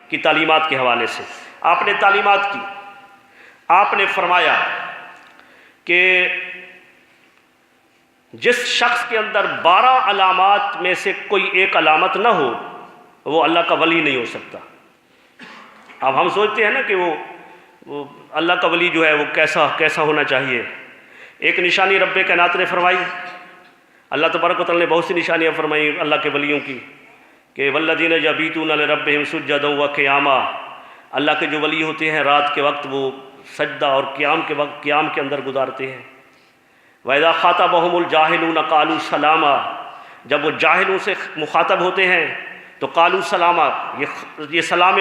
کی تعلیمات کے حوالے سے آپ نے تعلیمات کی، آپ نے فرمایا کہ جس شخص کے اندر 12 علامات میں سے کوئی ایک علامت نہ ہو وہ اللہ کا ولی نہیں ہو سکتا۔ اب ہم سوچتے ہیں نا کہ وہ اللہ کا ولی جو ہے وہ کیسا ہونا چاہیے۔ ایک نشانی رب کائنات نے فرمائی، اللہ تبارک و تعالیٰ نے بہت سی نشانیاں فرمائی اللہ کے ولیوں کی کہ والذین یبیتون لربہم سجدا وقیاما، اللہ کے جو ولی ہوتے ہیں رات کے وقت وہ سجدہ اور قیام کے وقت قیام کے اندر گزارتے ہیں۔ وَإِذَا خَاطَبَهُمُ الْجَاهِلُونَ قَالُوا سَلَامًا، جب وہ جاہلوں سے مخاطب ہوتے ہیں تو قالوا سلاما، یہ سلام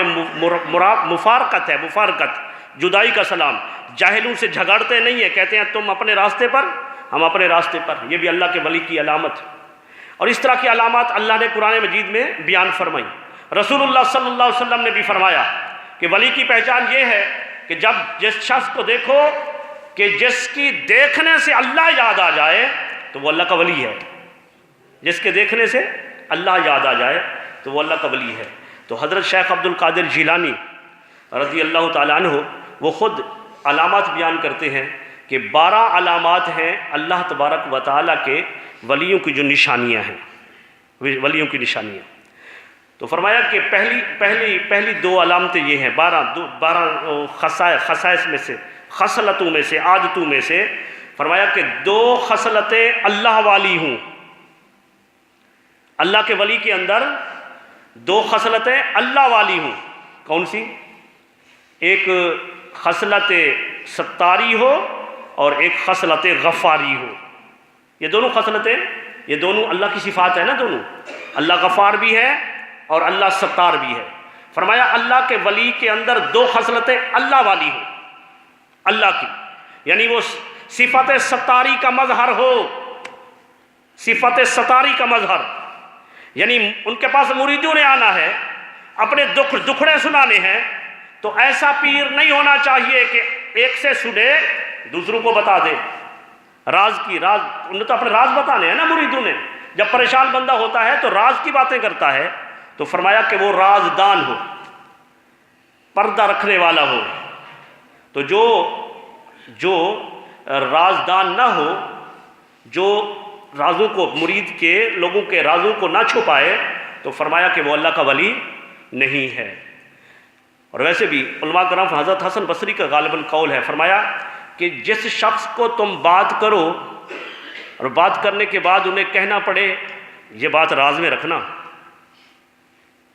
مفارقت ہے، مفارقت جدائی کا سلام۔ جاہلوں سے جھگڑتے نہیں ہیں، کہتے ہیں تم اپنے راستے پر ہم اپنے راستے پر، یہ بھی اللہ کے ولی کی علامت۔ اور اس طرح کی علامات اللہ نے قرآن مجید میں بیان فرمائی۔ رسول اللہ صلی اللہ علیہ وسلم نے بھی فرمایا کہ ولی کی پہچان یہ ہے کہ جب جس شخص کو دیکھو کہ جس کی دیکھنے سے اللہ یاد آ جائے تو وہ اللہ کا ولی ہے، جس کے دیکھنے سے اللہ یاد آ جائے تو وہ اللہ کا ولی ہے۔ تو حضرت شیخ عبد القادر جیلانی رضی اللہ تعالیٰ عنہ وہ خود علامات بیان کرتے ہیں کہ 12 علامات ہیں اللہ تبارک و تعالیٰ کے ولیوں کی جو نشانیاں ہیں، ولیوں کی نشانیاں۔ تو فرمایا کہ پہلی 2 علامتیں یہ ہیں، 12 خصائص میں سے، خصلتوں میں سے، عادتوں میں سے، فرمایا کہ 2 خصلتیں اللہ والی ہوں۔ اللہ کے ولی کے اندر 2 خصلتیں اللہ والی ہوں۔ کون سی؟ ایک خصلت ستاری ہو اور ایک خصلت غفاری ہو۔ یہ دونوں خصلتیں، یہ دونوں اللہ کی صفات ہے نا، دونوں، اللہ غفار بھی ہے اور اللہ ستار بھی ہے۔ فرمایا اللہ کے ولی کے اندر 2 خصلتیں اللہ والی ہوں، اللہ کی، یعنی وہ صفت ستاری کا مظہر ہو، صفت ستاری کا مظہر، یعنی ان کے پاس مریدوں نے آنا ہے، اپنے دکھڑے سنانے ہیں، تو ایسا پیر نہیں ہونا چاہیے کہ ایک سے سنے دوسروں کو بتا دے راز انہیں تو اپنے راز بتانے ہیں نا مریدوں نے۔ جب پریشان بندہ ہوتا ہے تو راز کی باتیں کرتا ہے، تو فرمایا کہ وہ رازدان ہو، پردہ رکھنے والا ہو۔ تو جو رازدان نہ ہو، جو رازوں کو، مرید کے لوگوں کے رازوں کو نہ چھپائے، تو فرمایا کہ وہ اللہ کا ولی نہیں ہے۔ اور ویسے بھی علماء کرام حضرت حسن بصری کا غالباً قول ہے، فرمایا کہ جس شخص کو تم بات کرو اور بات کرنے کے بعد انہیں کہنا پڑے یہ بات راز میں رکھنا،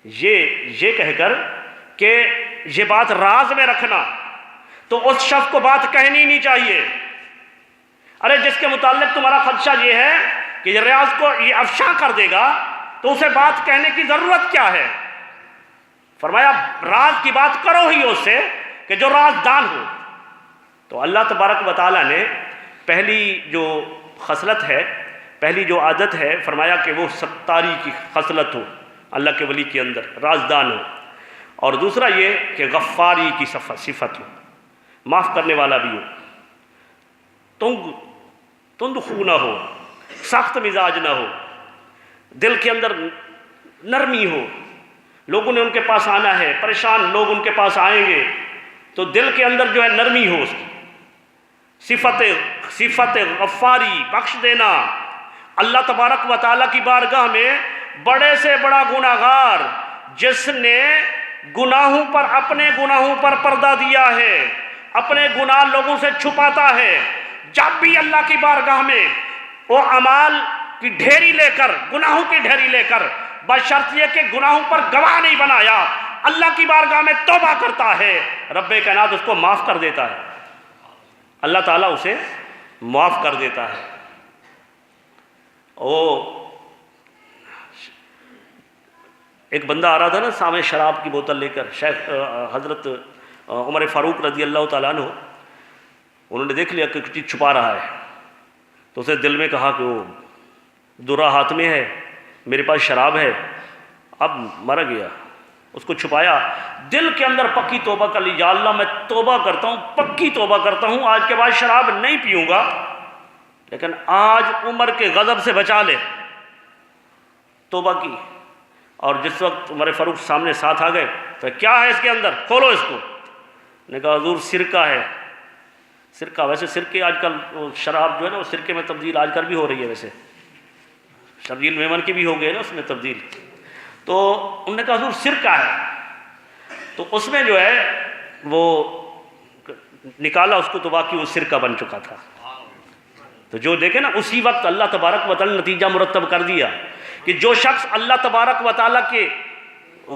یہ کہہ کر کہ یہ بات راز میں رکھنا، تو اس شخص کو بات کہنی نہیں چاہیے۔ ارے جس کے متعلق تمہارا خدشہ یہ ہے کہ یہ ریاض کو یہ افشاں کر دے گا تو اسے بات کہنے کی ضرورت کیا ہے؟ فرمایا راز کی بات کرو ہی اس سے کہ جو رازدان ہو۔ تو اللہ تبارک و تعالیٰ نے پہلی جو خصلت ہے، پہلی جو عادت ہے، فرمایا کہ وہ ستاری کی خصلت ہو، اللہ کے ولی کے اندر رازدان ہو، اور دوسرا یہ کہ غفاری کی صفت ہو، معاف کرنے والا بھی ہو، تند خو نہ ہو، سخت مزاج نہ ہو، دل کے اندر نرمی ہو۔ لوگوں نے ان کے پاس آنا ہے، پریشان لوگ ان کے پاس آئیں گے تو دل کے اندر جو ہے نرمی ہو، اس کی صفت غفاری، بخش دینا۔ اللہ تبارک و تعالیٰ کی بارگاہ میں بڑے سے بڑا گناہگار جس نے گناہوں پر، اپنے گناہوں پر پردہ دیا ہے، اپنے گناہ لوگوں سے چھپاتا ہے، جب بھی اللہ کی بارگاہ میں وہ اعمال کی ڈھیری لے کر، گناہوں کی ڈھیری لے کر، بشرط یہ کہ گناہوں پر گواہ نہیں بنایا، اللہ کی بارگاہ میں توبہ کرتا ہے، رب کائنات اس کو معاف کر دیتا ہے، اللہ تعالیٰ اسے معاف کر دیتا ہے۔ ایک بندہ آ رہا تھا نا سامنے شراب کی بوتل لے کر، شیخ حضرت عمر فاروق رضی اللہ تعالیٰ عنہ، انہوں نے دیکھ لیا کہ کچھ چھپا رہا ہے، تو اسے دل میں کہا کہ وہ درہ ہاتھ میں ہے، میرے پاس شراب ہے، اب مر گیا، اس کو چھپایا، دل کے اندر پکی توبہ کر لی، یا اللہ میں توبہ کرتا ہوں، پکی توبہ کرتا ہوں، آج کے بعد شراب نہیں پیوں گا، لیکن آج عمر کے غضب سے بچا لے، توبہ کی، اور جس وقت عمر فاروق سامنے ساتھ آ گئے تو کیا ہے اس کے اندر، کھولو اس کو. نے کہا حضور سرکہ ہے. سرکہ، ویسے سرکے آج کل شراب جو ہے نا وہ سرکے میں تبدیل آج کل بھی ہو رہی ہے، ویسے تبدیل میمن کی بھی ہو گئی نا اس میں تبدیل. تو انہوں نے کہا حضور سرکہ ہے. تو اس میں جو ہے وہ نکالا اس کو تو واقعی وہ سرکہ بن چکا تھا. تو جو دیکھیں نا اسی وقت اللہ تبارک و تعالیٰ نے نتیجہ مرتب کر دیا کہ جو شخص اللہ تبارک و تعالیٰ کے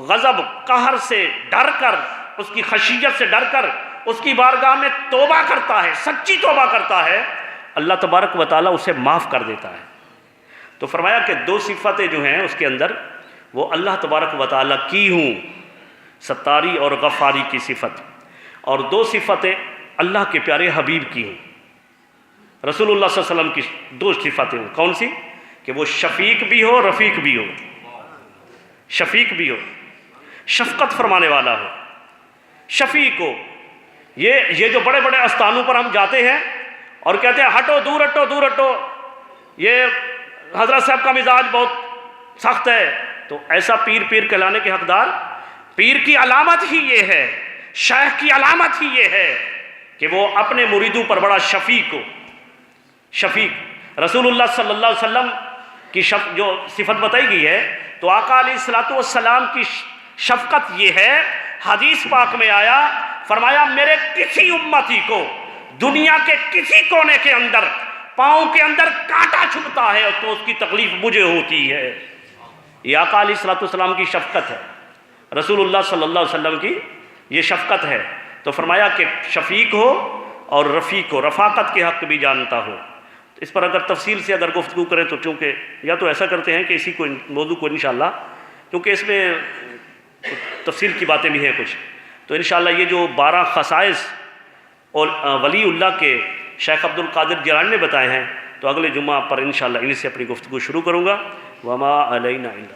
غضب قہر سے ڈر کر، اس کی خشیت سے ڈر کر اس کی بارگاہ میں توبہ کرتا ہے، سچی توبہ کرتا ہے، اللہ تبارک و تعالیٰ اسے معاف کر دیتا ہے. تو فرمایا کہ دو صفتیں جو ہیں اس کے اندر وہ اللہ تبارک و تعالیٰ کی ہوں، ستاری اور غفاری کی صفت، اور دو صفتیں اللہ کے پیارے حبیب کی ہوں، رسول اللہ صلی اللہ علیہ وسلم کی دو صفتیں ہوں. کون سی؟ کہ وہ شفیق بھی ہو، رفیق بھی ہو. شفیق بھی ہو، شفقت فرمانے والا ہو. شفیق ہو، یہ جو بڑے بڑے استانوں پر ہم جاتے ہیں اور کہتے ہیں ہٹو، دور ہٹو، دور ہٹو، یہ حضرت صاحب کا مزاج بہت سخت ہے، تو ایسا پیر کہلانے کے حقدار؟ پیر کی علامت ہی یہ ہے، شیخ کی علامت ہی یہ ہے کہ وہ اپنے مریدوں پر بڑا شفیق ہو. شفیق رسول اللہ صلی اللہ علیہ وسلم کی جو صفت بتائی گئی ہے تو آقا علیہ الصلوۃ والسلام کی شفقت یہ ہے، حدیث پاک میں آیا، فرمایا میرے کسی امتی کو دنیا کے کسی کونے کے اندر پاؤں کے اندر کانٹا چھپتا ہے تو اس کی تکلیف مجھے ہوتی ہے. یہ آقا علیہ الصلوۃ والسلام کی شفقت ہے، رسول اللہ صلی اللہ علیہ وسلم کی یہ شفقت ہے. تو فرمایا کہ شفیق ہو اور رفیق ہو، رفاقت کے حق بھی جانتا ہو. اس پر اگر تفصیل سے اگر گفتگو کریں تو چونکہ یا تو ایسا کرتے ہیں کہ اسی کو موضوع کو انشاءاللہ، کیونکہ اس میں تفصیل کی باتیں بھی ہیں کچھ، تو انشاءاللہ یہ جو 12 خصائص اور ولی اللہ کے شیخ عبد القادر جیلانی نے بتائے ہیں تو اگلے جمعہ پر انشاءاللہ انہی سے اپنی گفتگو شروع کروں گا. وما علینا الا